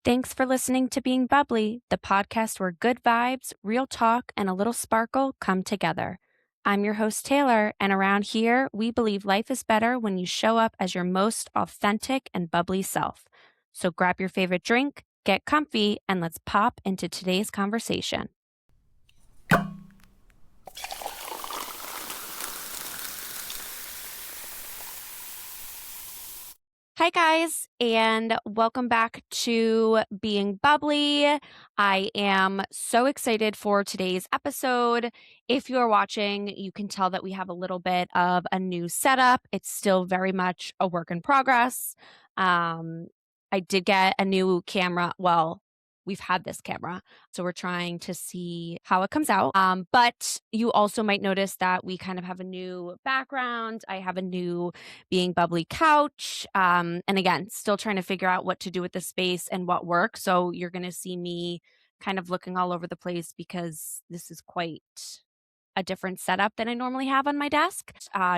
Thanks for listening to Being Bubbly, the podcast where good vibes, real talk, and a little sparkle come together. I'm your host, Taylor, and around here, we believe life is better when you show up as your most authentic and bubbly self. So grab your favorite drink, get comfy, and let's pop into today's conversation. Hi, guys, and welcome back to Being Bubbly. I am so excited for today's episode. If you're watching, you can tell that we have a little bit of a new setup. It's still very much a work in progress. I did get a new camera. Well, we've had this camera, so we're trying to see how it comes out. But you also might notice that we kind of have a new background. I have a new Being Bubbly couch. And again, still trying to figure out what to do with the space and what works. So you're going to see me kind of looking all over the place because this is quite a different setup than I normally have on my desk.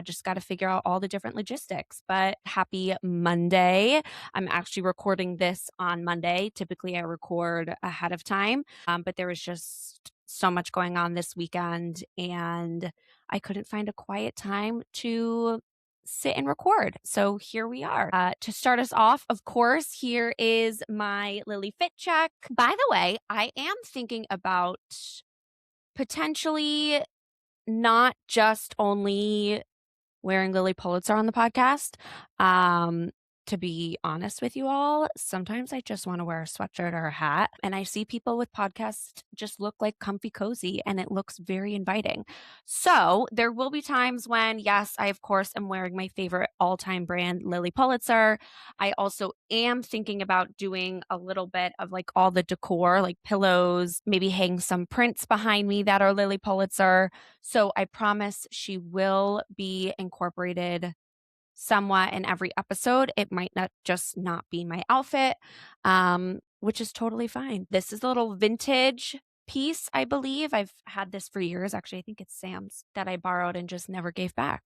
Just got to figure out all the different logistics. But happy Monday. I'm actually recording this on Monday. Typically, I record ahead of time, but there was just so much going on this weekend, and I couldn't find a quiet time to sit and record. So here we are. To start us off, of course, here is my Lily Fit check. By the way, I am thinking about potentially not just only wearing Lily Pulitzer on the podcast. To be honest with you all, sometimes I just want to wear a sweatshirt or a hat, and I see people with podcasts just look like comfy cozy, and it looks very inviting. So there will be times when, yes, I of course am wearing my favorite all-time brand, Lily Pulitzer. I also am thinking about doing a little bit of like all the decor, like pillows, maybe hang some prints behind me that are Lily Pulitzer. So I promise she will be incorporated somewhat in every episode. It might not be my outfit, which is totally fine. This is a little vintage piece, I believe. I've had this for years. Actually, I think it's Sam's that I borrowed and just never gave back.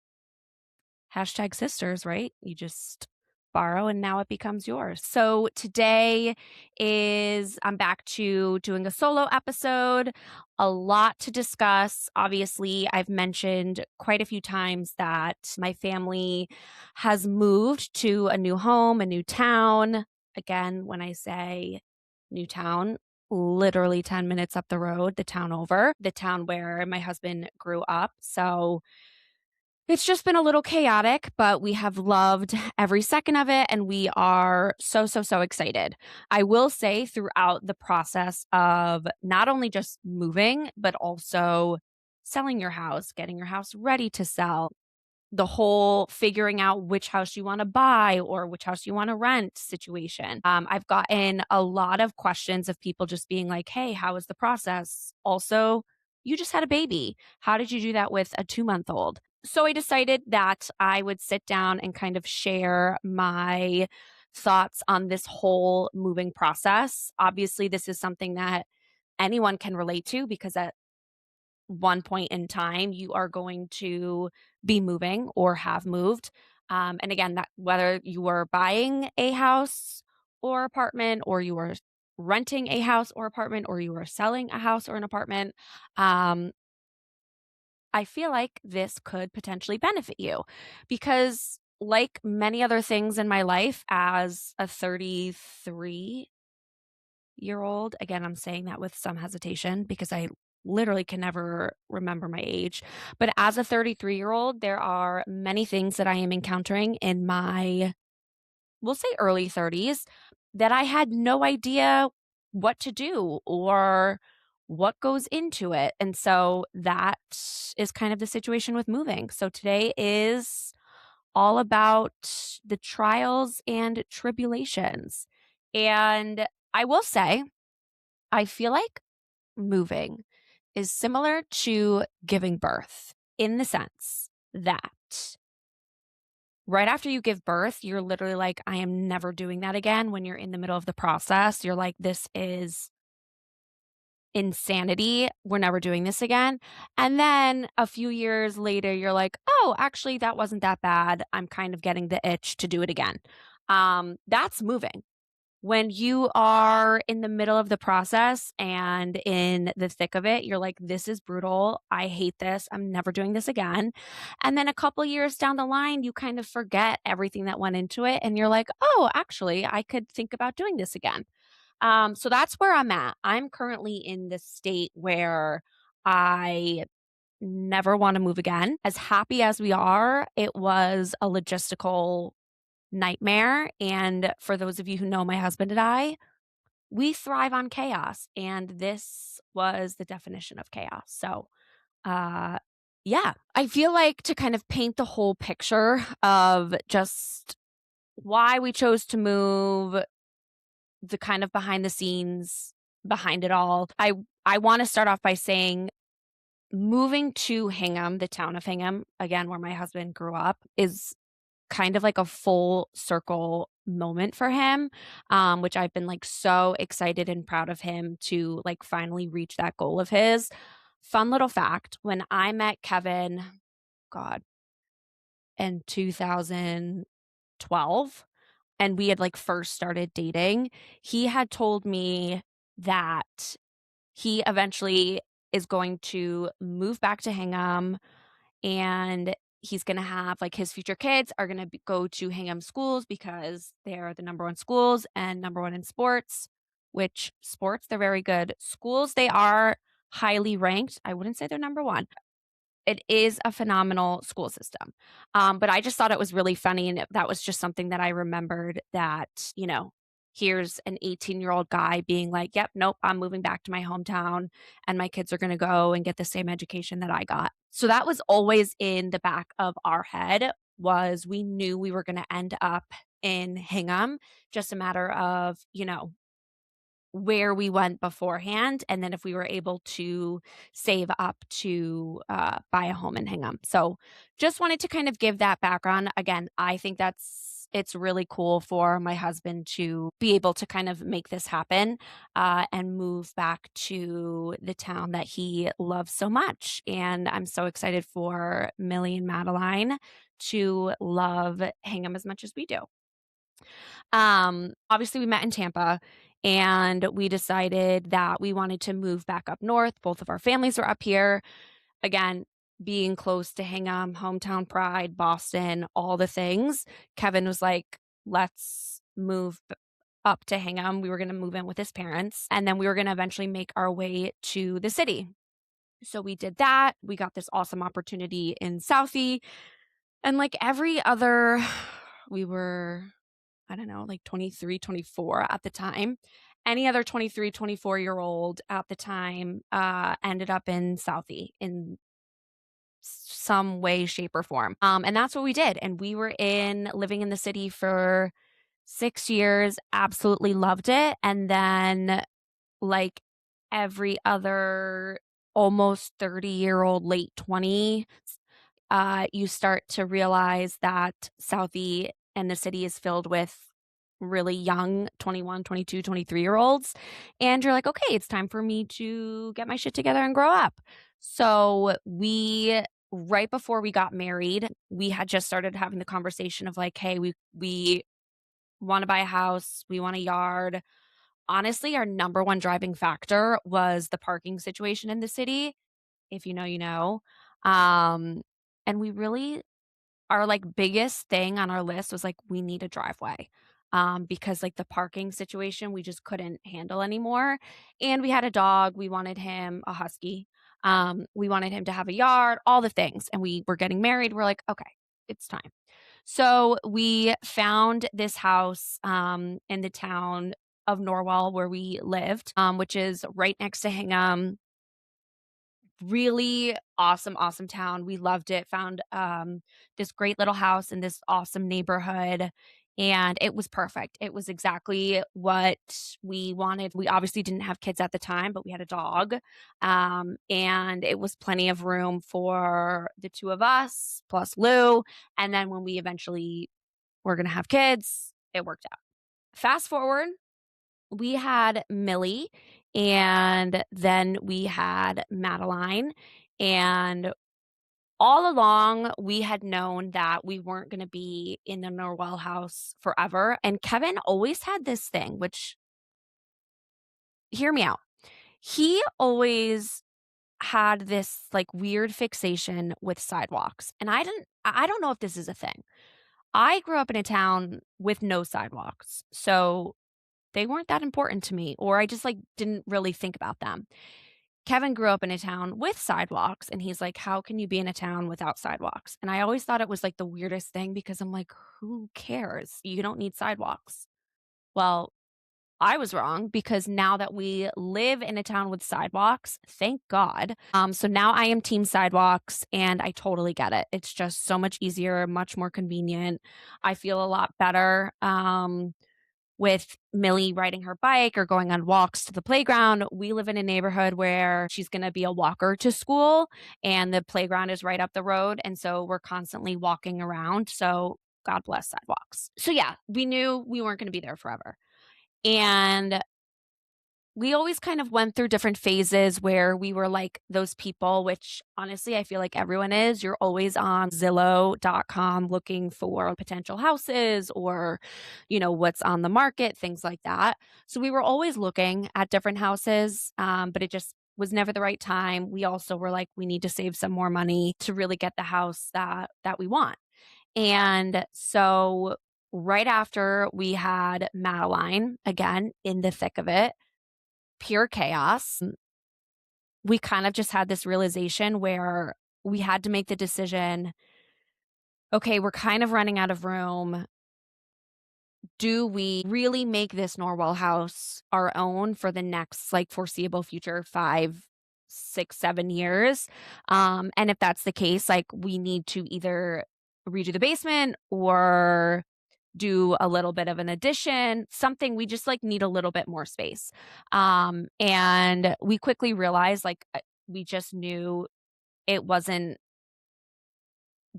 Hashtag sisters, right? You just borrow and now it becomes yours. So today I'm back to doing a solo episode, a lot to discuss. Obviously, I've mentioned quite a few times that my family has moved to a new home, a new town. Again, when I say new town, literally 10 minutes up the road, the town over, the town where my husband grew up. So it's just been a little chaotic, but we have loved every second of it, and we are so, so, so excited. I will say throughout the process of not only just moving, but also selling your house, getting your house ready to sell, the whole figuring out which house you want to buy or which house you want to rent situation. I've gotten a lot of questions of people just being like, hey, how was the process? Also, you just had a baby. How did you do that with a 2-month-old? So I decided that I would sit down and kind of share my thoughts on this whole moving process. Obviously, this is something that anyone can relate to because at one point in time, you are going to be moving or have moved. And again, that whether you are buying a house or apartment, or you are renting a house or apartment, or you are selling a house or an apartment, I feel like this could potentially benefit you because, like many other things in my life, as a 33-year-old, again, I'm saying that with some hesitation because I literally can never remember my age. But as a 33-year-old, there are many things that I am encountering in my, we'll say early 30s, that I had no idea what to do or what goes into it. And so that is kind of the situation with moving. So today is all about the trials and tribulations. And I will say, I feel like moving is similar to giving birth in the sense that right after you give birth, you're literally like, I am never doing that again. When you're in the middle of the process, you're like, this is insanity. We're never doing this again. And then a few years later, you're like, oh, actually, that wasn't that bad. I'm kind of getting the itch to do it again. That's moving. when you are in the middle of the process and in the thick of it, you're like, this is brutal. I hate this. I'm never doing this again. And then a couple years down the line, you kind of forget everything that went into it. And you're like, oh, actually, I could think about doing this again. So that's where I'm at. I'm currently in this state where I never want to move again. As happy as we are, it was a logistical nightmare. And for those of you who know my husband and I, we thrive on chaos. And this was the definition of chaos. So, uh, yeah, I feel like to kind of paint the whole picture of just why we chose to move, the kind of behind the scenes behind it all. I want to start off by saying moving to Hingham, the town of Hingham, again where my husband grew up, is kind of like a full circle moment for him, which I've been like so excited and proud of him to like finally reach that goal of his. Fun little fact, when I met Kevin, God, in 2012, and we had like first started dating, he had told me that he eventually is going to move back to Hingham, and he's going to have like his future kids are going to go to Hingham schools because they're the number one schools and number one in sports, which sports, they're very good. Schools, they are highly ranked. I wouldn't say they're number one. It is a phenomenal school system. But I just thought it was really funny. And that was just something that I remembered that, here's an 18-year-old guy being like, yep, nope, I'm moving back to my hometown and my kids are going to go and get the same education that I got. So that was always in the back of our head, was we knew we were going to end up in Hingham, just a matter of, where we went beforehand, and then if we were able to save up to buy a home in Hingham. So just wanted to kind of give that background. Again, I think it's really cool for my husband to be able to kind of make this happen and move back to the town that he loves so much. And I'm so excited for Millie and Madeline to love Hingham as much as we do. Obviously we met in Tampa and we decided that we wanted to move back up north. Both of our families are up here. Again, being close to Hingham, hometown pride, Boston, all the things. Kevin was like, let's move up to Hingham. We were going to move in with his parents and then we were going to eventually make our way to the city. So we did that. We got this awesome opportunity in Southie. And like every other, we were, I don't know, like 23, 24 at the time. Any other 23, 24-year-old at the time ended up in Southie in some way, shape, or form. And that's what we did. And we were living in the city for 6 years, absolutely loved it. And then, like every other almost 30-year-old, late 20s, you start to realize that Southie and the city is filled with really young 21, 22, 23-year-olds. And you're like, okay, it's time for me to get my shit together and grow up. So right before we got married, we had just started having the conversation of like, hey, we want to buy a house, we want a yard. Honestly, our number one driving factor was the parking situation in the city. If you know, you know. And we really, our like biggest thing on our list was like we need a driveway. Because like the parking situation we just couldn't handle anymore. And we had a dog, we wanted him a husky. We wanted him to have a yard, all the things. And we were getting married. We're like, okay, it's time. So we found this house in the town of Norwell where we lived, which is right next to Hingham. Really awesome, awesome town. We loved it. Found this great little house in this awesome neighborhood. And it was perfect. It was exactly what we wanted. We obviously didn't have kids at the time, but we had a dog. And it was plenty of room for the two of us plus Lou. And then when we eventually were going to have kids, it worked out. Fast forward, we had Millie and then we had Madeline, and All along, we had known that we weren't gonna be in the Norwell house forever, and Kevin always had this thing, which hear me out. He always had this, like, weird fixation with sidewalks, and I don't know if this is a thing. I grew up in a town with no sidewalks, so they weren't that important to me, or I just, like, didn't really think about them. Kevin grew up in a town with sidewalks, and he's like, "How can you be in a town without sidewalks?" And I always thought it was, like, the weirdest thing because I'm like, "Who cares? You don't need sidewalks." Well, I was wrong because now that we live in a town with sidewalks, thank God. So now I am team sidewalks and I totally get it. It's just so much easier, much more convenient. I feel a lot better. With Millie riding her bike or going on walks to the playground. We live in a neighborhood where she's going to be a walker to school and the playground is right up the road. And so we're constantly walking around. So God bless sidewalks. So yeah, we knew we weren't going to be there forever. And we always kind of went through different phases where we were like those people, which honestly, I feel like everyone is. You're always on Zillow.com looking for potential houses or, what's on the market, things like that. So we were always looking at different houses, but it just was never the right time. We also were like, we need to save some more money to really get the house that we want. And so right after we had Madeline, again, in the thick of it, pure chaos. We kind of just had this realization where we had to make the decision, okay, we're kind of running out of room. Do we really make this Norwell house our own for the next like foreseeable future 5, 6, 7 years? And if that's the case, like we need to either redo the basement or do a little bit of an addition, something we just like need a little bit more space. And we quickly realized like we just knew it wasn't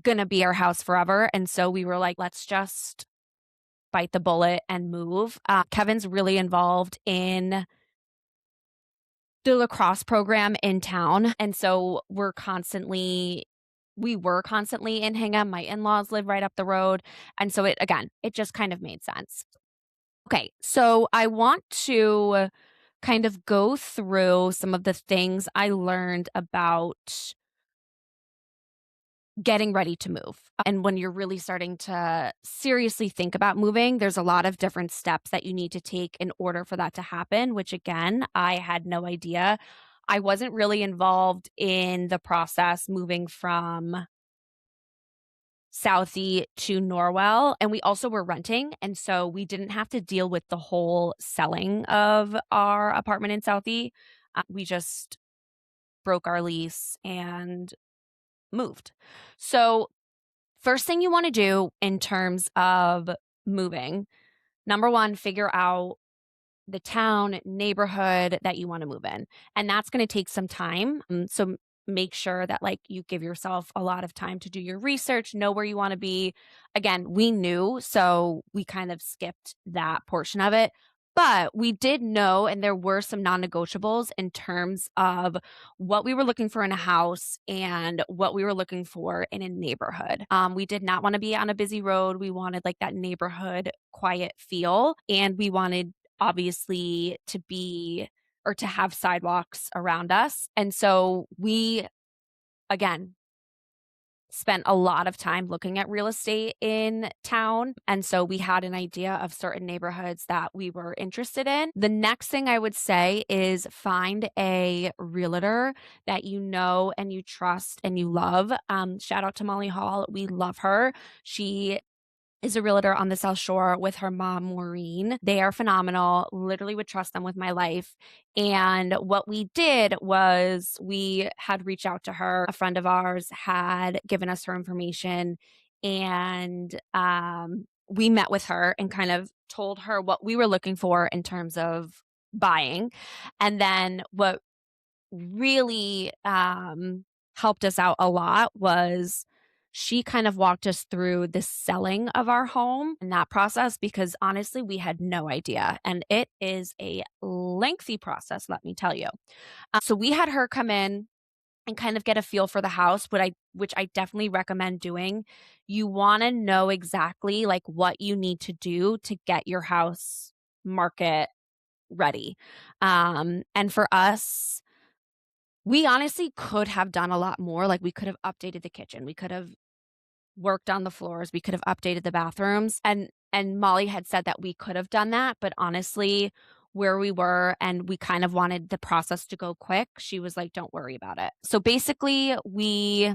going to be our house forever. And so we were like, let's just bite the bullet and move. Kevin's really involved in the lacrosse program in town. And so we were constantly in Hingham. My in laws live right up the road. And so it just kind of made sense. Okay, so I want to kind of go through some of the things I learned about getting ready to move. And when you're really starting to seriously think about moving, there's a lot of different steps that you need to take in order for that to happen, which again, I had no idea. I wasn't really involved in the process moving from Southie to Norwell, and we also were renting, and so we didn't have to deal with the whole selling of our apartment in Southie. We just broke our lease and moved. So, first thing you wanna do in terms of moving, number 1, figure out the town, neighborhood that you wanna move in, and that's gonna take some time, so make sure that, like, you give yourself a lot of time to do your research, know where you wanna be. Again, we knew, so we kind of skipped that portion of it, but we did know, and there were some non-negotiables in terms of what we were looking for in a house and what we were looking for in a neighborhood. We did not wanna be on a busy road, we wanted, like, that neighborhood quiet feel, and we wanted obviously to be or to have sidewalks around us. And so we, again, spent a lot of time looking at real estate in town. And so we had an idea of certain neighborhoods that we were interested in. The next thing I would say is find a realtor that you know and you trust and you love. Shout out to Molly Hall. We love her. She is a realtor on the South Shore with her mom, Maureen. They are phenomenal. Literally would trust them with my life. And what we did was we had reached out to her. A friend of ours had given us her information, and we met with her and kind of told her what we were looking for in terms of buying. And then what really helped us out a lot was she kind of walked us through the selling of our home and that process because honestly, we had no idea. And it is a lengthy process, let me tell you. So we had her come in. and kind of get a feel for the house, which I definitely recommend doing. You wanna know exactly, like, what you need to do to get your house market ready. And for us, we honestly could have done a lot more, like, we could have updated the kitchen, we could have worked on the floors, we could have updated the bathrooms, and Molly had said that we could have done that, but honestly, where we were and we kind of wanted the process to go quick, she was like, "Don't worry about it." So basically, we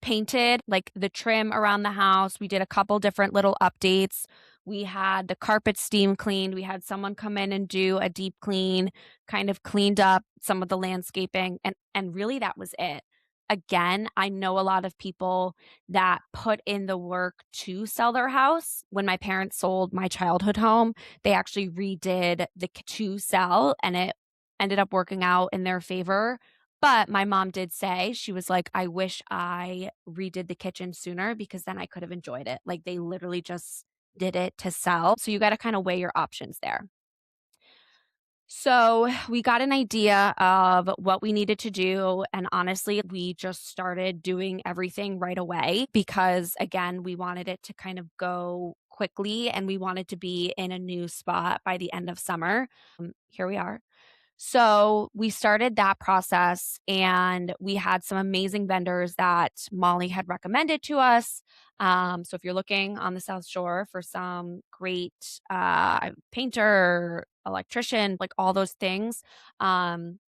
painted, like, the trim around the house. We did a couple different little updates. We had the carpet steam cleaned. We had someone come in and do a deep clean, kind of cleaned up some of the landscaping, and really that was it. Again, I know a lot of people that put in the work to sell their house. When my parents sold my childhood home, they actually redid to sell, and it ended up working out in their favor. But my mom did say, she was like, "I wish I redid the kitchen sooner because then I could have enjoyed it." Like, they literally just did it to sell. So you gotta kinda weigh your options there. So we got an idea of what we needed to do. And honestly, we just started doing everything right away because, again, we wanted it to kind of go quickly and we wanted to be in a new spot by the end of summer. Here we are. So we started that process and we had some amazing vendors that Molly had recommended to us. So if you're looking on the South Shore for some great painter, electrician, like all those things, um,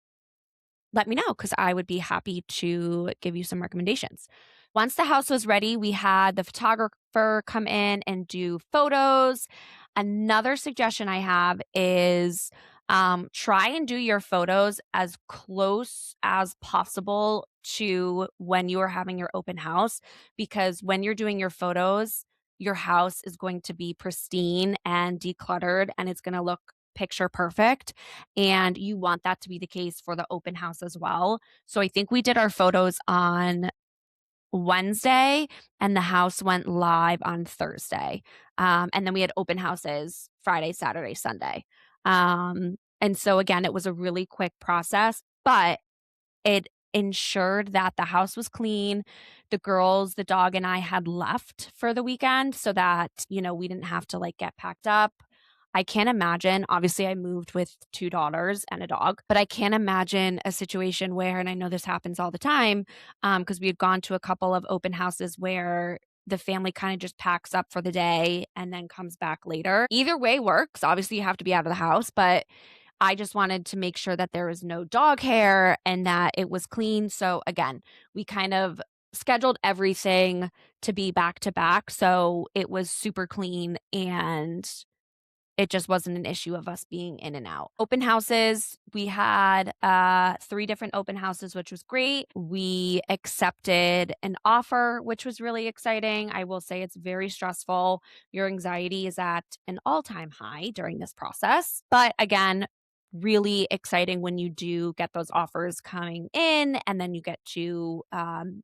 let me know because I would be happy to give you some recommendations. Once the house was ready, we had the photographer come in and do photos. Another suggestion I have is try and do your photos as close as possible to when you are having your open house, because when you're doing your photos, your house is going to be pristine and decluttered and it's going to look picture perfect. And you want that to be the case for the open house as well. So I think we did our photos on Wednesday and the house went live on Thursday. And then we had open houses Friday, Saturday, Sunday. And so again, it was a really quick process, but it ensured that the house was clean. The girls, the dog, and I had left for the weekend so that, we didn't have to like get packed up. I can't imagine. Obviously, I moved with 2 daughters and a dog, but I can't imagine a situation where, and I know this happens all the time, because we had gone to a couple of open houses where the family kind of just packs up for the day and then comes back later. Either way works. Obviously, you have to be out of the house, but I just wanted to make sure that there was no dog hair and that it was clean. So again, we kind of scheduled everything to be back to back. So it was super clean and it just wasn't an issue of us being in and out. Open houses, we had 3 different open houses, which was great. We accepted an offer, which was really exciting. I will say it's very stressful. Your anxiety is at an all-time high during this process. But again, really exciting when you do get those offers coming in and then you get to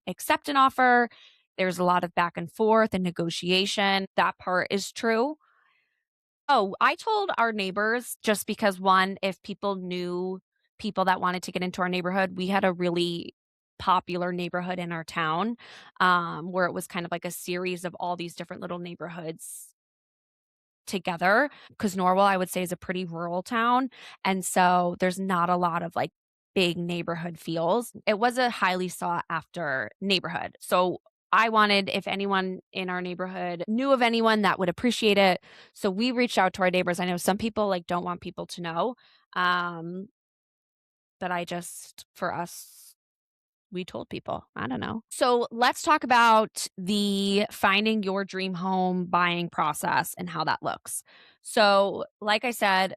accept an offer. There's a lot of back and forth and negotiation. That part is true. Oh, I told our neighbors just because one, if people knew people that wanted to get into our neighborhood, we had a really popular neighborhood in our town, where it was kind of like a series of all these different little neighborhoods together. Because Norwell, I would say, is a pretty rural town, and so there's not a lot of, like, big neighborhood feels. It was a highly sought after neighborhood, so I wanted if anyone in our neighborhood knew of anyone that would appreciate it, so we reached out to our neighbors. I know some people, like, don't want people to know, um, but I just for us we told people. I don't know. So let's talk about the finding your dream home buying process and how that looks. So, like I said,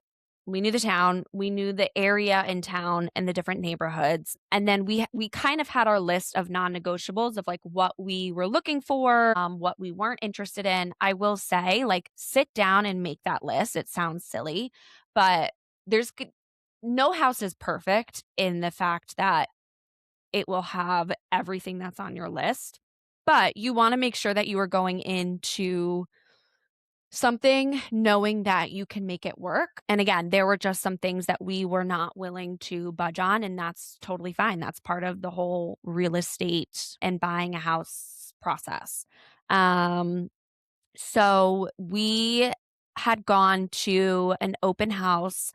we knew the town, we knew the area in town and the different neighborhoods. And then we kind of had our list of non-negotiables of like what we were looking for, what we weren't interested in. I will say, like, sit down and make that list. It sounds silly, but no house is perfect in the fact that it will have everything that's on your list, but you wanna make sure that you are going into something knowing that you can make it work. And again, there were just some things that we were not willing to budge on, and that's totally fine. That's part of the whole real estate and buying a house process. Um, so we had gone to an open house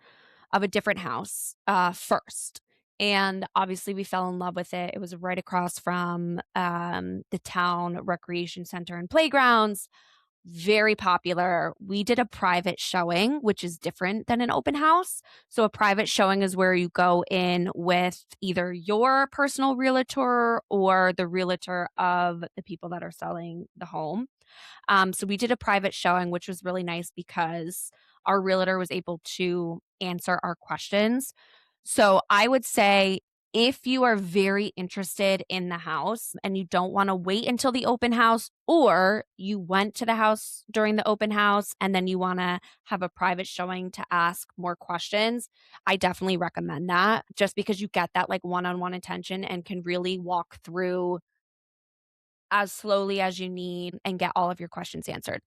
of a different house first. And obviously, we fell in love with it. It was right across from the town recreation center and playgrounds, very popular. We did a private showing, which is different than an open house. So, a private showing is where you go in with either your personal realtor or the realtor of the people that are selling the home. So we did a private showing, which was really nice because our realtor was able to answer our questions. So I would say if you are very interested in the house and you don't want to wait until the open house, or you went to the house during the open house and then you want to have a private showing to ask more questions, I definitely recommend that just because you get that like one on one attention and can really walk through as slowly as you need and get all of your questions answered.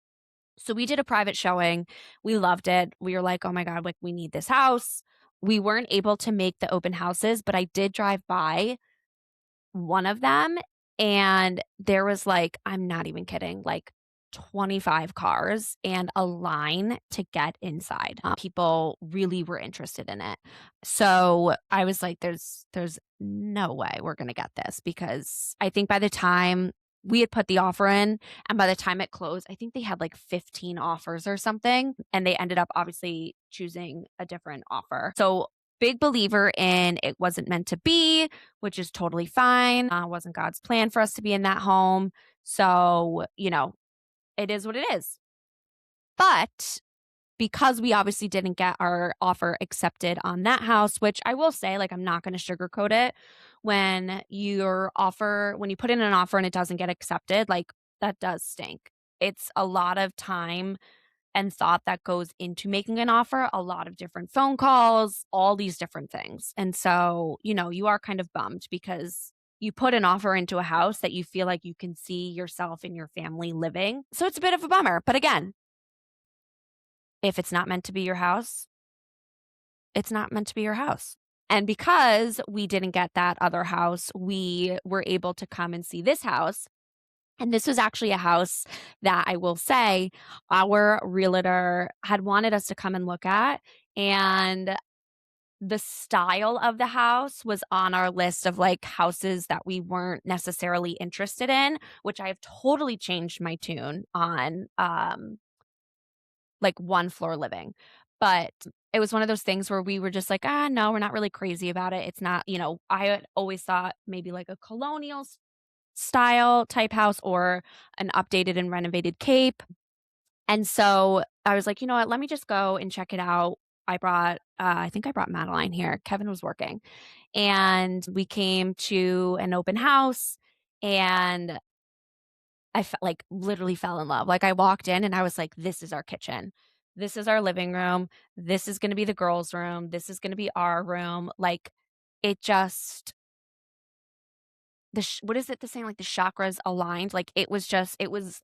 So we did a private showing. We loved it. We were like, "Oh my god, like we need this house." We weren't able to make the open houses, but I did drive by one of them, and there was like, I'm not even kidding, like 25 cars and a line to get inside. People really were interested in it. So I was like, there's no way we're gonna get this, because I think by the time we had put the offer in and by the time it closed, I think they had like 15 offers or something. And they ended up obviously choosing a different offer. So big believer in it wasn't meant to be, which is totally fine. Wasn't God's plan for us to be in that home. So, it is what it is. But because we obviously didn't get our offer accepted on that house, which I will say, like, I'm not going to sugarcoat it. When you put in an offer and it doesn't get accepted, like, that does stink. It's a lot of time and thought that goes into making an offer, a lot of different phone calls, all these different things. And so, you are kind of bummed because you put an offer into a house that you feel like you can see yourself and your family living. So it's a bit of a bummer. But again, if it's not meant to be your house, it's not meant to be your house. And because we didn't get that other house, we were able to come and see this house. And this was actually a house that I will say our realtor had wanted us to come and look at. And the style of the house was on our list of like houses that we weren't necessarily interested in, which I have totally changed my tune on, like one floor living. But it was one of those things where we were just like, no, we're not really crazy about it. It's not, I had always thought maybe like a colonial style type house or an updated and renovated Cape. And so I was like, you know what? Let me just go and check it out. I think I brought Madeline here. Kevin was working. And we came to an open house, and like literally fell in love. Like I walked in and I was like, this is our kitchen. This is our living room. This is going to be the girls' room. This is going to be our room. Like it just what is it the saying, like the chakras aligned, like it was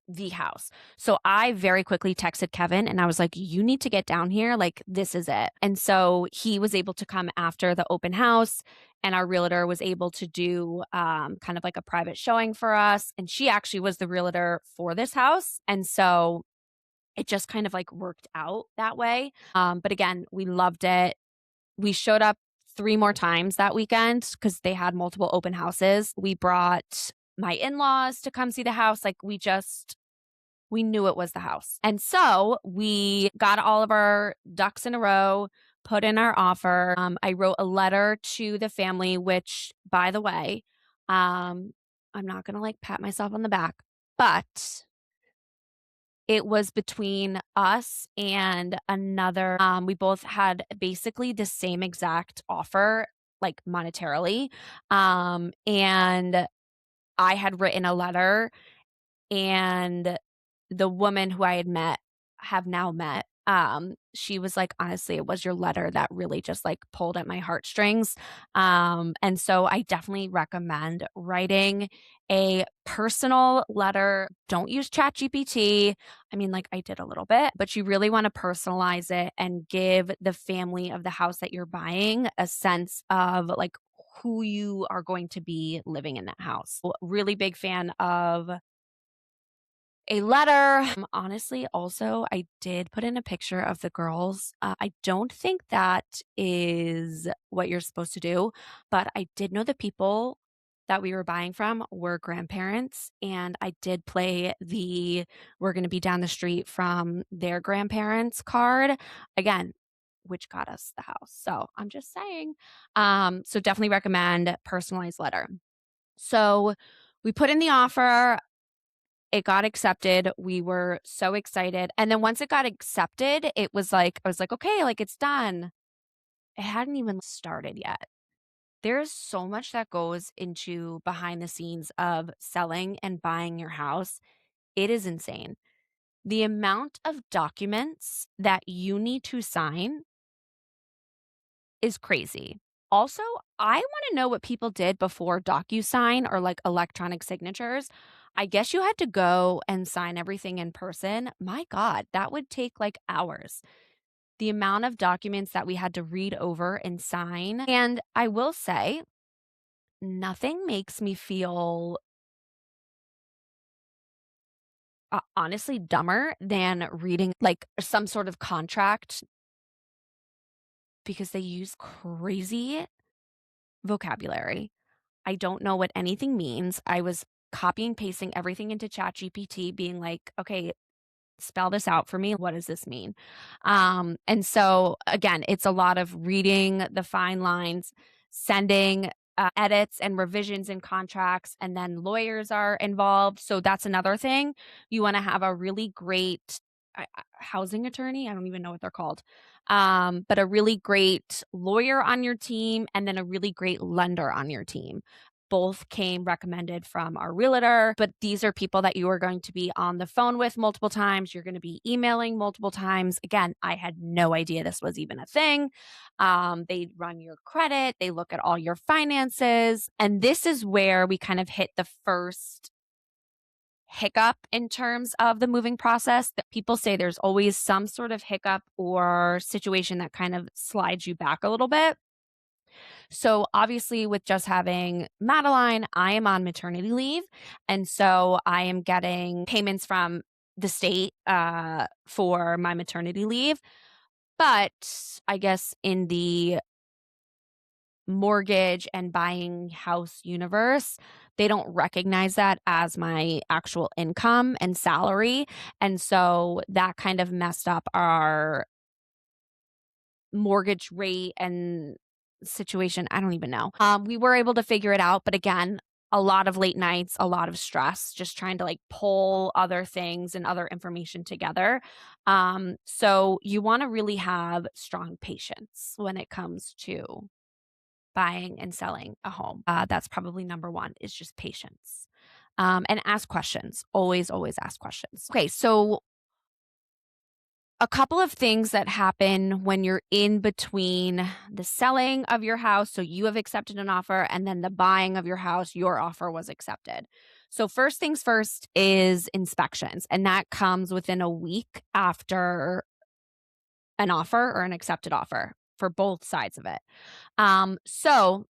the house. So I very quickly texted Kevin and I was like, you need to get down here, like this is it. And so he was able to come after the open house, and our realtor was able to do kind of like a private showing for us, and she actually was the realtor for this house. And so it just kind of like worked out that way. But again, we loved it. We showed up 3 more times that weekend because they had multiple open houses. We brought my in-laws to come see the house. Like, we knew it was the house. And so we got all of our ducks in a row, put in our offer. I wrote a letter to the family, which, by the way, I'm not gonna, like, pat myself on the back, but it was between us and another, we both had basically the same exact offer, like, monetarily, and I had written a letter, and the woman who I had have now met, she was like, "Honestly, it was your letter that really just, like, pulled at my heartstrings." And so I definitely recommend writing a personal letter. Don't use ChatGPT. I mean, like I did a little bit, but you really want to personalize it and give the family of the house that you're buying a sense of like who you are going to be living in that house. Really big fan of a letter. Honestly, also, I did put in a picture of the girls. I don't think that is what you're supposed to do, but I did know the people that we were buying from were grandparents, and I did play the we're going to be down the street from their grandparents card again, which got us the house. So I'm just saying. So definitely recommend personalized letter. So we put in the offer. It got accepted. We were so excited. And then once it got accepted, it was like, I was like, okay, like it's done. It hadn't even started yet. There's so much that goes into behind the scenes of selling and buying your house. It is insane. The amount of documents that you need to sign is crazy. Also, I want to know what people did before DocuSign or like electronic signatures. I guess you had to go and sign everything in person. My God, that would take like hours. The amount of documents that we had to read over and sign. And I will say, nothing makes me feel honestly dumber than reading like some sort of contract because they use crazy vocabulary. I don't know what anything means. I was copying pasting everything into ChatGPT, being like, okay, spell this out for me. What does this mean? And so again, it's a lot of reading the fine lines, sending edits and revisions in contracts, and then lawyers are involved. So that's another thing. You want to have a really great housing attorney. I don't even know what they're called, but a really great lawyer on your team, and then a really great lender on your team. Both came recommended from our realtor, but these are people that you are going to be on the phone with multiple times. You're going to be emailing multiple times. Again, I had no idea this was even a thing. They run your credit, they look at all your finances. And this is where we kind of hit the first hiccup in terms of the moving process. That people say there's always some sort of hiccup or situation that kind of slides you back a little bit. So obviously with just having Madeline, I am on maternity leave. And so I am getting payments from the state for my maternity leave. But I guess in the mortgage and buying house universe, they don't recognize that as my actual income and salary. And so that kind of messed up our mortgage rate and situation. I don't even know. We were able to figure it out, but again, a lot of late nights, a lot of stress, just trying to like pull other things and other information together. So you want to really have strong patience when it comes to buying and selling a home. That's probably number one is just patience. And ask questions. Always, always ask questions. Okay, so a couple of things that happen when you're in between the selling of your house, so you have accepted an offer, and then the buying of your house, your offer was accepted. So first things first is inspections, and that comes within a week after an offer or an accepted offer for both sides of it. So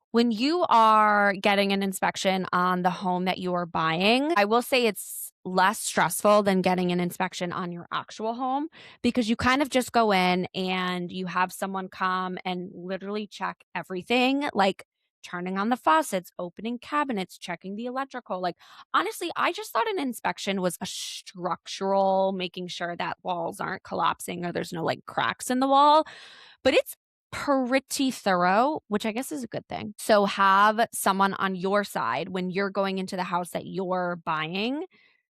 when you are getting an inspection on the home that you are buying, I will say it's less stressful than getting an inspection on your actual home because you kind of just go in and you have someone come and literally check everything, like turning on the faucets, opening cabinets, checking the electrical. Like, honestly, I just thought an inspection was a structural, making sure that walls aren't collapsing or there's no like cracks in the wall, but it's pretty thorough, which I guess is a good thing. So have someone on your side when you're going into the house that you're buying,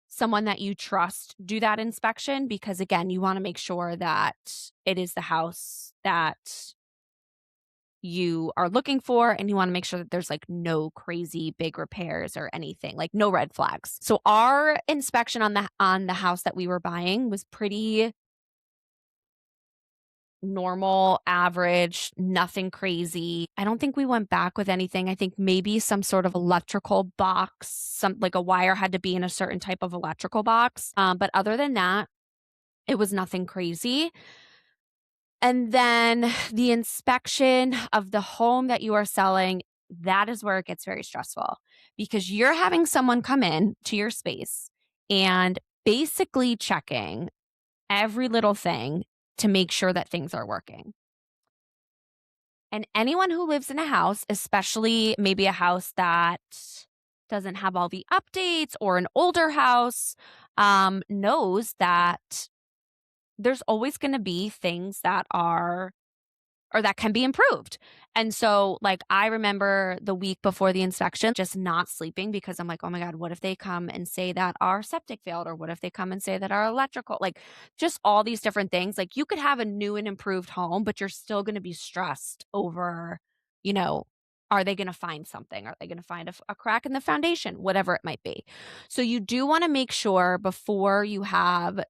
someone that you trust do that inspection because again, you want to make sure that it is the house that you are looking for and you want to make sure that there's like no crazy big repairs or anything, like no red flags. So our inspection on the house that we were buying was pretty normal, average, nothing crazy. I don't think we went back with anything. I think maybe some sort of electrical box, some like a wire had to be in a certain type of electrical box. But other than that, it was nothing crazy. And then the inspection of the home that you are selling, that is where it gets very stressful because you're having someone come in to your space and basically checking every little thing to make sure that things are working. And anyone who lives in a house, especially maybe a house that doesn't have all the updates or an older house, knows that there's always going to be things that are or that can be improved. And so, like, I remember the week before the inspection just not sleeping because I'm like, oh my God, what if they come and say that our septic failed? Or what if they come and say that our electrical, like, just all these different things. Like, you could have a new and improved home, but you're still going to be stressed over, you know, are they going to find something? Are they going to find a crack in the foundation? Whatever it might be. So, you do want to make sure before you have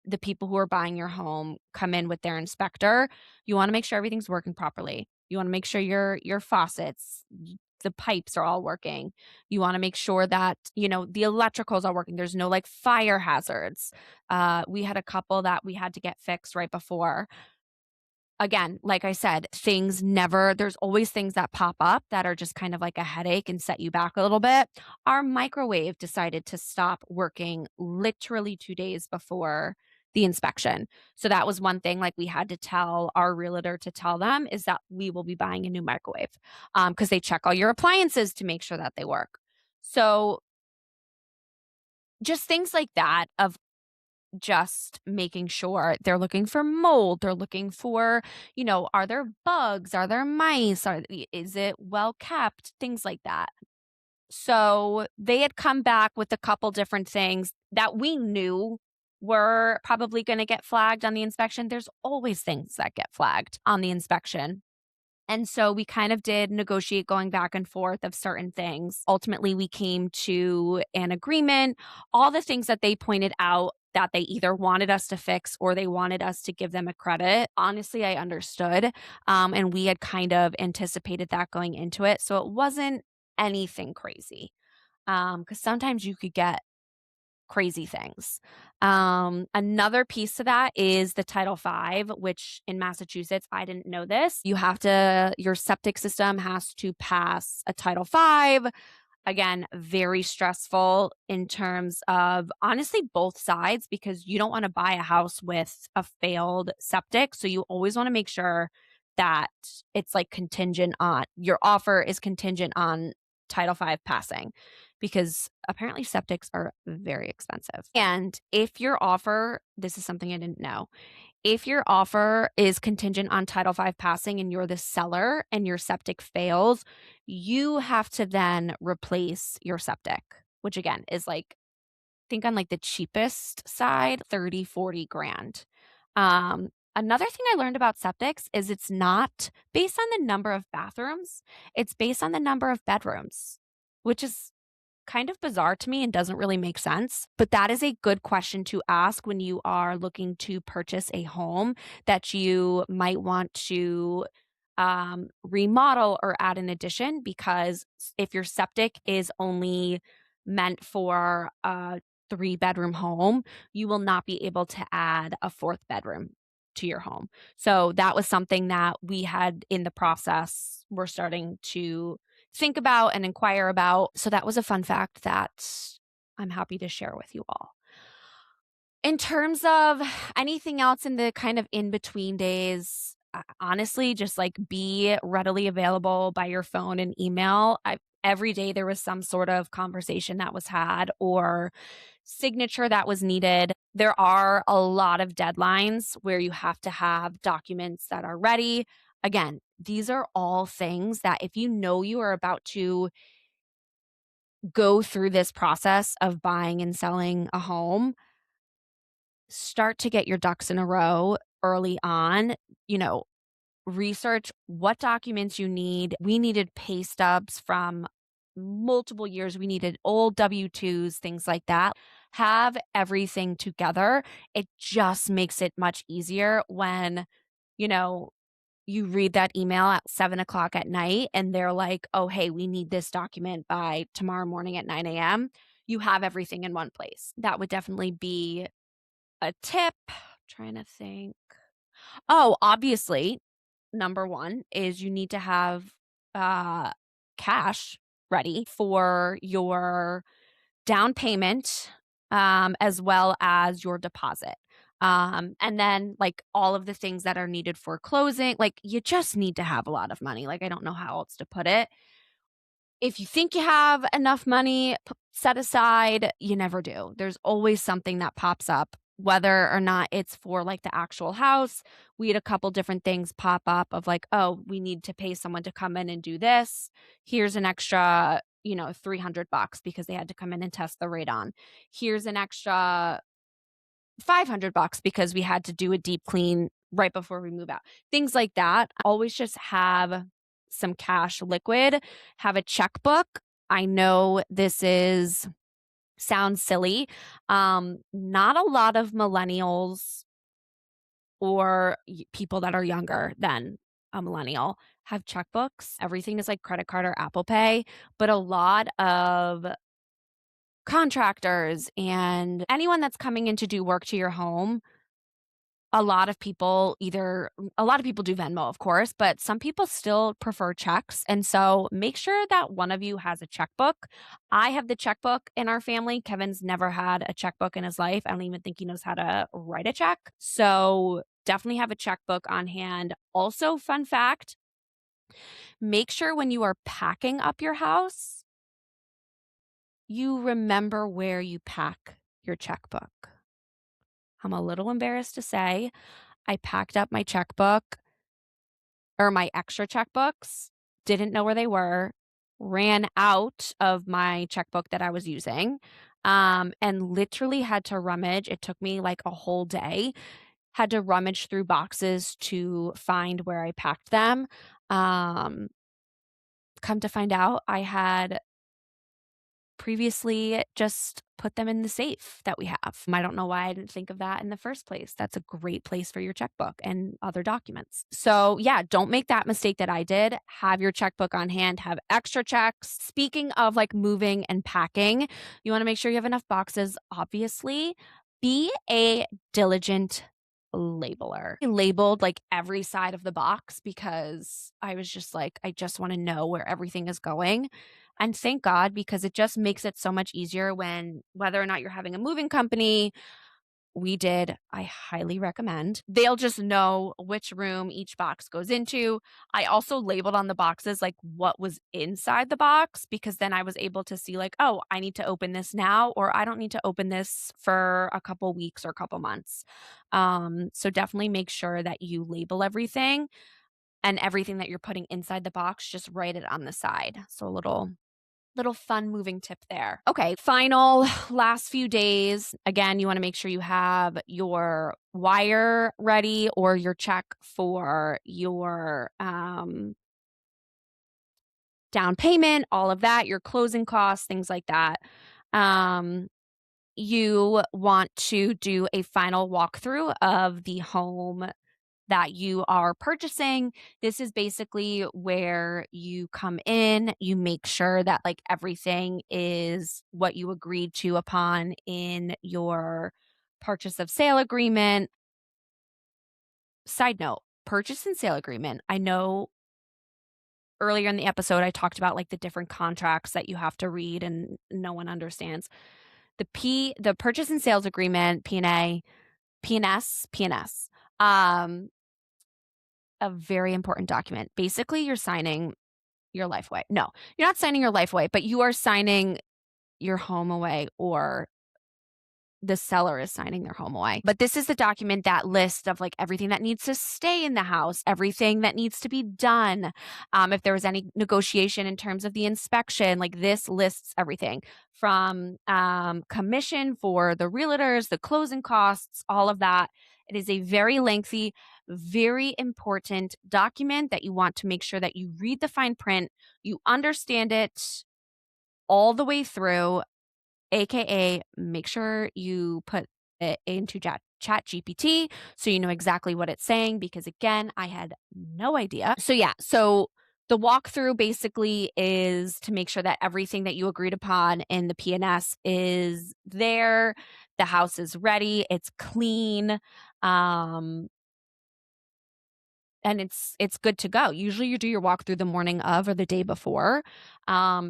the people who are buying your home come in with their inspector, you wanna make sure everything's working properly. You wanna make sure your faucets, the pipes are all working. You wanna make sure that, the electricals are working. There's no, like, fire hazards. We had a couple that we had to get fixed right before. Again, like I said, there's always things that pop up that are just kind of like a headache and set you back a little bit. Our microwave decided to stop working literally 2 days before the inspection. So that was one thing, like, we had to tell our realtor to tell them is that we will be buying a new microwave, because they check all your appliances to make sure that they work. So, just things like that of just making sure they're looking for mold, they're looking for, are there bugs, are there mice, is it well kept, things like that. So they had come back with a couple different things that we knew were probably going to get flagged on the inspection. There's always things that get flagged on the inspection. And so we kind of did negotiate going back and forth of certain things. Ultimately, we came to an agreement. All the things that they pointed out that they either wanted us to fix or they wanted us to give them a credit. Honestly, I understood. And we had kind of anticipated that going into it. So it wasn't anything crazy. Because sometimes you could get crazy things. Another piece to that is the Title V, which in Massachusetts, I didn't know this. Your septic system has to pass a Title V. Again, very stressful in terms of honestly both sides because you don't want to buy a house with a failed septic. So you always want to make sure that it's like contingent on your offer is contingent on Title V passing because apparently septics are very expensive. And if your offer, this is something I didn't know, if your offer is contingent on Title V passing and you're the seller and your septic fails, you have to then replace your septic, which again is like, think on like the cheapest side, 30, 40 grand. Another thing I learned about septics is it's not based on the number of bathrooms, it's based on the number of bedrooms, which is kind of bizarre to me and doesn't really make sense. But that is a good question to ask when you are looking to purchase a home that you might want to remodel or add an addition. Because if your septic is only meant for a 3-bedroom home, you will not be able to add a 4th bedroom to your home. So that was something that we had in the process. We're starting to think about and inquire about. So that was a fun fact that I'm happy to share with you all. In terms of anything else in the kind of in between days, honestly, just like be readily available by your phone and email. Every day there was some sort of conversation that was had or signature that was needed. There are a lot of deadlines where you have to have documents that are ready. Again, these are all things that if you know you are about to go through this process of buying and selling a home, start to get your ducks in a row early on, research what documents you need. We needed pay stubs from multiple years. We needed old W-2s, things like that. Have everything together. It just makes it much easier when you know, you read that email at 7 o'clock at night and they're like, oh, hey, we need this document by tomorrow morning at 9 a.m. You have everything in one place. That would definitely be a tip. Trying to think. Oh, obviously, number one is you need to have uh, cash ready for your down payment, as well as your deposit. And then like all of the things that are needed for closing, like you just need to have a lot of money. Like I don't know how else to put it. If you think you have enough money set aside, you never do. There's always something that pops up, whether or not it's for like the actual house. We had a couple different things pop up of like, oh, we need to pay someone to come in and do this. Here's an extra, $300 because they had to come in and test the radon. Here's an extra $500 because we had to do a deep clean right before we move out. Things like that. Always just have some cash liquid, have a checkbook. I know this is sounds silly. Not a lot of millennials or people that are younger than a millennial have checkbooks. Everything is like credit card or Apple Pay, but a lot of contractors and anyone that's coming in to do work to your home, a lot of people do Venmo, of course, but some people still prefer checks. And so make sure that one of you has a checkbook. I have the checkbook in our family. Kevin's never had a checkbook in his life. I don't even think he knows how to write a check. So definitely have a checkbook on hand. Also, fun fact, make sure when you are packing up your house, you remember where you pack your checkbook. I'm a little embarrassed to say I packed up my checkbook or my extra checkbooks, didn't know where they were, ran out of my checkbook that I was using, and literally had to rummage. It took me like a whole day, had to rummage through boxes to find where I packed them. Um, Come to find out, I had previously just put them in the safe that we have. I don't know why I didn't think of that in the first place. That's a great place for your checkbook and other documents. So, yeah, don't make that mistake that I did. Have your checkbook on hand, have extra checks. Speaking of like moving and packing, you want to make sure you have enough boxes, obviously. Be a diligent labeler. I labeled like every side of the box because I was just like, I just want to know where everything is going. And thank God, because it just makes it so much easier when, whether or not you're having a moving company, I highly recommend. They'll just know which room each box goes into. I also labeled on the boxes like what was inside the box because then I was able to see like, oh, I need to open this now, or I don't need to open this for a couple weeks or a couple months. So definitely make sure that you label everything, and everything that you're putting inside the box, just write it on the side. So a little fun moving tip there. Okay, final last few days. Again, you want to make sure you have your wire ready or your check for your down payment, all of that, your closing costs, things like that. You want to do a final walkthrough of the home that you are purchasing. This is basically where you come in, you make sure that like everything is what you agreed to upon in your purchase of sale agreement. Side note, purchase and sale agreement. I know earlier in the episode I talked about like the different contracts that you have to read and no one understands. The purchase and sales agreement, P&A, P&S, a very important document. Basically, you're signing your life away. No, you're not signing your life away, but you are signing your home away, or the seller is signing their home away. But this is the document that list of like everything that needs to stay in the house, everything that needs to be done. If there was any negotiation in terms of the inspection, like this lists everything from commission for the realtors, the closing costs, all of that. It is a very lengthy, very important document that you want to make sure that you read the fine print, you understand it all the way through, AKA make sure you put it into ChatGPT so you know exactly what it's saying, because again, I had no idea. So the walkthrough basically is to make sure that everything that you agreed upon in the PNS is there. The house is ready, it's clean, um, and it's good to go. Usually you do your walkthrough the morning of or the day before.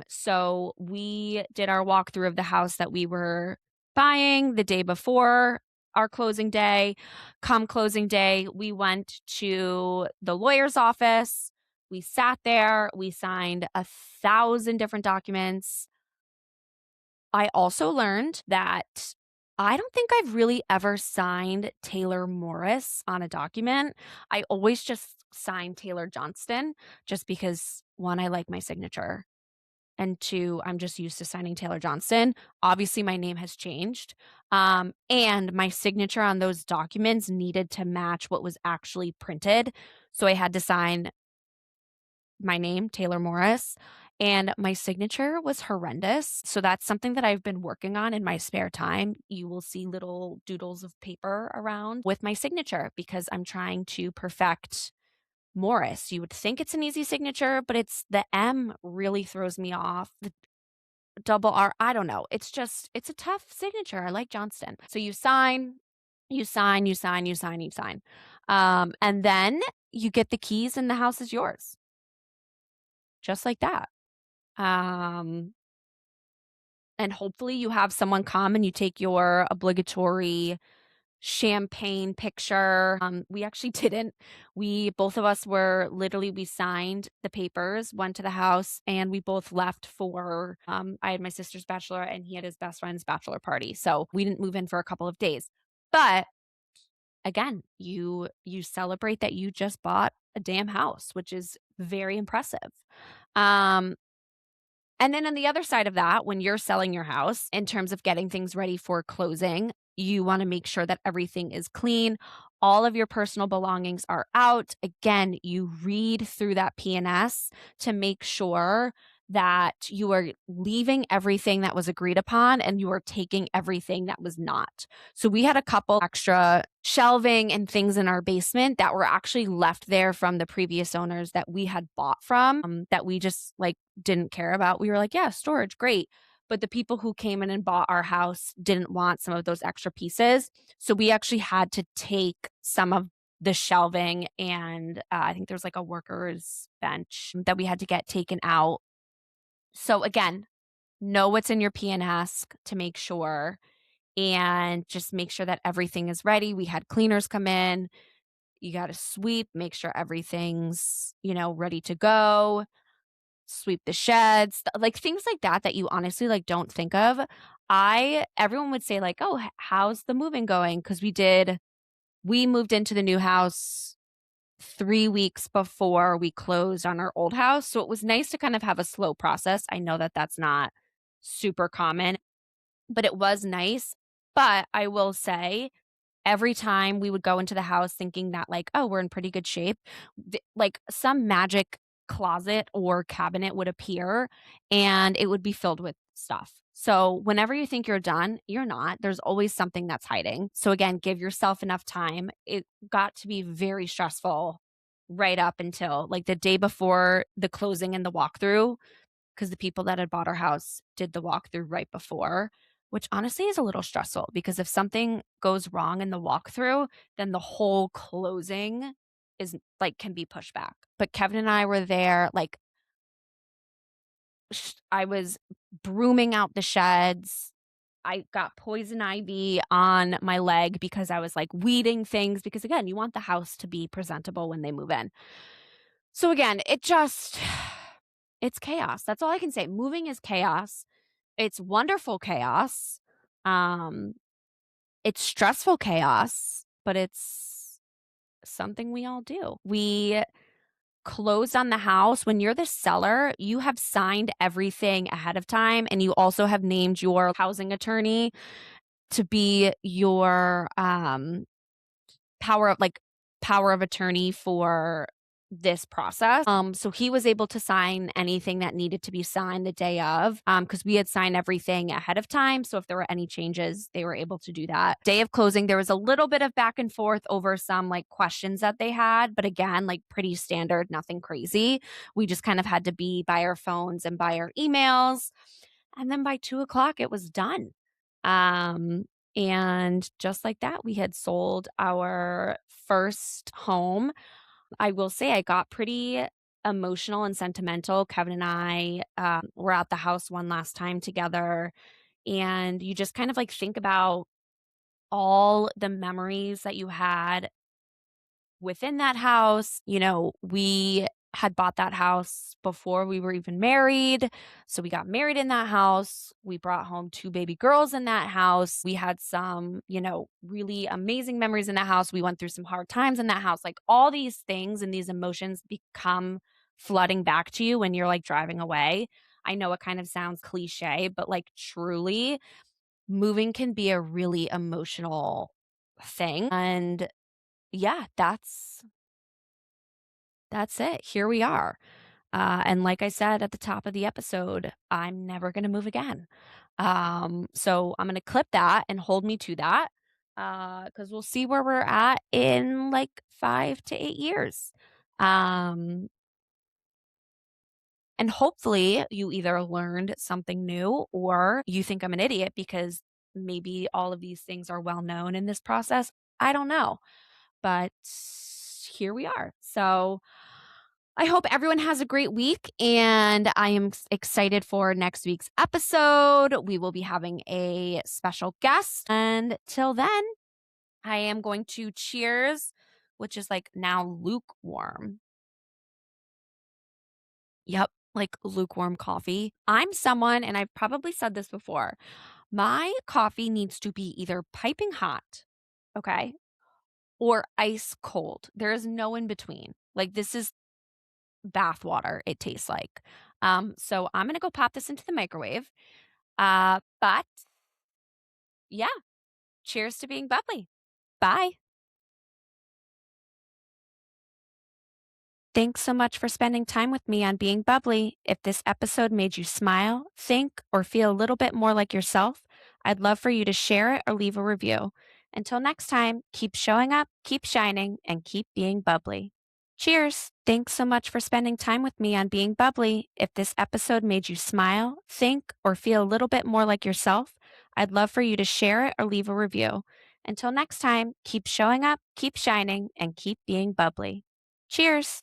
So we did our walkthrough of the house that we were buying the day before our closing day. Come closing day, we went to the lawyer's office. We sat there, we signed 1,000 different documents. I also learned that I don't think I've really ever signed Taylor Morris on a document. I always just sign Taylor Johnston, just because one, I like my signature, and two, I'm just used to signing Taylor Johnston. Obviously, my name has changed. And my signature on those documents needed to match what was actually printed. So I had to sign my name, Taylor Morris, and my signature was horrendous. So that's something that I've been working on in my spare time. You will see little doodles of paper around with my signature because I'm trying to perfect Morris. You would think it's an easy signature, but it's the M really throws me off. The double R, I don't know. It's a tough signature. I like Johnston. So you sign, you sign, you sign, you sign, you sign. And then you get the keys and the house is yours. Just like that. Um, and hopefully you have someone come and you take your obligatory champagne picture. We actually didn't. We both of us were literally, we signed the papers, went to the house, and we both left for I had my sister's bachelor and he had his best friend's bachelor party. So we didn't move in for a couple of days. But again, you celebrate that you just bought a damn house, which is very impressive. Um and then on the other side of that, when you're selling your house, in terms of getting things ready for closing, you want to make sure that everything is clean. All of your personal belongings are out. Again, you read through that PNS to make sure that you are leaving everything that was agreed upon and you are taking everything that was not. So we had a couple extra shelving and things in our basement that were actually left there from the previous owners that we had bought from, that we just like didn't care about. We were like, yeah, storage, great. But the people who came in and bought our house didn't want some of those extra pieces. So we actually had to take some of the shelving and I think there's like a worker's bench that we had to get taken out. So again, know what's in your PNS to make sure and just make sure that everything is ready. We had cleaners come in. You got to sweep, make sure everything's, ready to go. Sweep the sheds, like things like that that you honestly like don't think of. Everyone would say like, "Oh, how's the moving going?" Because we moved into the new house 3 weeks before we closed on our old house, so it was nice to kind of have a slow process. I know that that's not super common, but it was nice. But I will say, every time we would go into the house thinking that like, oh, we're in pretty good shape, like some magic closet or cabinet would appear and it would be filled with stuff. So whenever you think you're done, you're not. There's always something that's hiding. So again, give yourself enough time. It got to be very stressful right up until like the day before the closing and the walkthrough, because the people that had bought our house did the walkthrough right before, which honestly is a little stressful because if something goes wrong in the walkthrough, then the whole closing is like can be pushed back. But Kevin and I were there, like I was brooming out the sheds. I got poison ivy on my leg because I was like weeding things because again, you want the house to be presentable when they move in. So again, it's chaos. That's all I can say. Moving is chaos. It's wonderful chaos. Um, it's stressful chaos, but it's something we all do. We closed on the house. When you're the seller, you have signed everything ahead of time, and you also have named your housing attorney to be your power of attorney for this process. So he was able to sign anything that needed to be signed the day of, because we had signed everything ahead of time. So if there were any changes, they were able to do that. Day of closing, there was a little bit of back and forth over some like questions that they had, but again, like pretty standard, nothing crazy. We just kind of had to be by our phones and by our emails. And then by 2 o'clock, it was done. Um, and just like that, we had sold our first home. I will say I got pretty emotional and sentimental. Kevin and I were at the house one last time together, and you just kind of like think about all the memories that you had within that house. We had bought that house before we were even married. So we got married in that house. We brought home two baby girls in that house. We had some, really amazing memories in that house. We went through some hard times in that house. Like all these things and these emotions become flooding back to you when you're like driving away. I know it kind of sounds cliche, but like truly, moving can be a really emotional thing. And yeah, that's it. Here we are. And like I said at the top of the episode, I'm never going to move again. So I'm going to clip that and hold me to that because we'll see where we're at in like 5 to 8 years. Um, and hopefully you either learned something new or you think I'm an idiot because maybe all of these things are well known in this process. I don't know. But here we are. So I hope everyone has a great week, and I am excited for next week's episode. We will be having a special guest. And till then, I am going to cheers, which is like now lukewarm. Yep, like lukewarm coffee. I'm someone, and I've probably said this before, my coffee needs to be either piping hot, okay, or ice cold. There is no in between. Like, this is bath water, it tastes like. So I'm gonna go pop this into the microwave. But yeah, cheers to being bubbly. Bye. Thanks so much for spending time with me on Being Bubbly. If this episode made you smile, think, or feel a little bit more like yourself, I'd love for you to share it or leave a review. Until next time, keep showing up, keep shining, and keep being bubbly. Cheers. Thanks so much for spending time with me on Being Bubbly. If this episode made you smile, think, or feel a little bit more like yourself, I'd love for you to share it or leave a review. Until next time, keep showing up, keep shining, and keep being bubbly. Cheers.